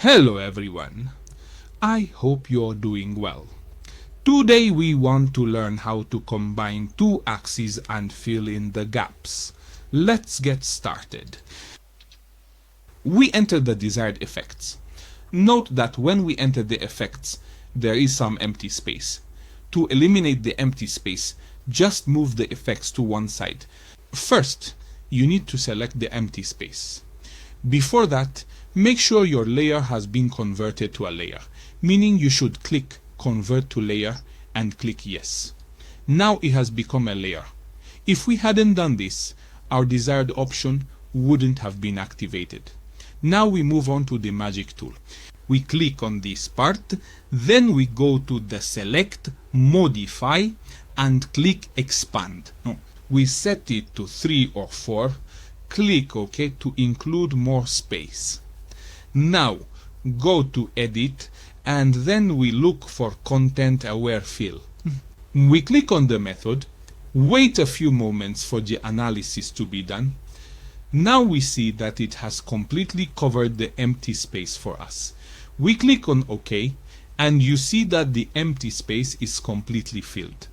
Hello everyone, I hope you're doing well. Today we want to learn how to combine two axes and fill in the gaps. Let's get started. We enter the desired effects. Note that when we enter the effects, there is some empty space. To eliminate the empty space, just move the effects to one side. First, you need to select the empty space. Before that, make sure your layer has been converted to a layer, meaning you should click Convert to Layer and click Yes. Now it has become a layer. If we hadn't done this, our desired option wouldn't have been activated. Now we move on to the magic tool. We click on this part, then we go to the Select, Modify, and click Expand. We set it to 3 or 4. Click OK to include more space. Now go to Edit and then we look for Content Aware Fill. We click on the method, wait a few moments for the analysis to be done. Now we see that it has completely covered the empty space for us. We click on OK and you see that the empty space is completely filled.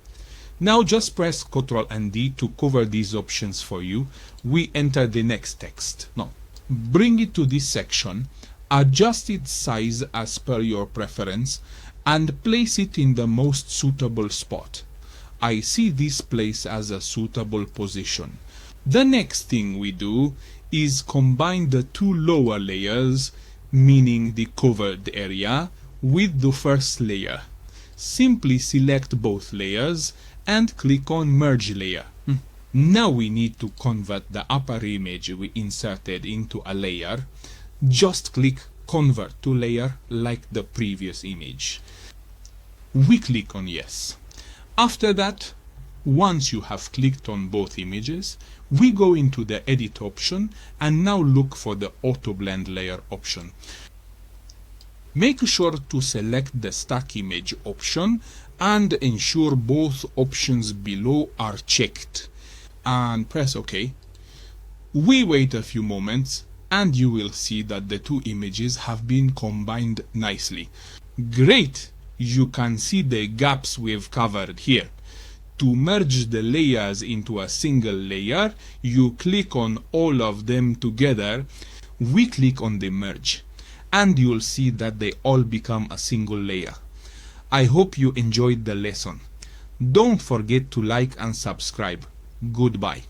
Now just press Ctrl and D to cover these options for you. We enter the next text. Now, bring it to this section, adjust its size as per your preference, and place it in the most suitable spot. I see this place as a suitable position. The next thing we do is combine the two lower layers, meaning the covered area, with the first layer. Simply select both layers and click on Merge Layer. Now we need to convert the upper image we inserted into a layer. Just click Convert to Layer like the previous image. We click on Yes. After that, once you have clicked on both images, we go into the Edit option and now look for the Auto Blend Layer option. Make sure to select the Stack Image option and ensure both options below are checked. And press OK. We wait a few moments and you will see that the two images have been combined nicely. Great! You can see the gaps we've covered here. To merge the layers into a single layer, you click on all of them together. We click on the merge and you'll see that they all become a single layer. I hope you enjoyed the lesson. Don't forget to like and subscribe. Goodbye.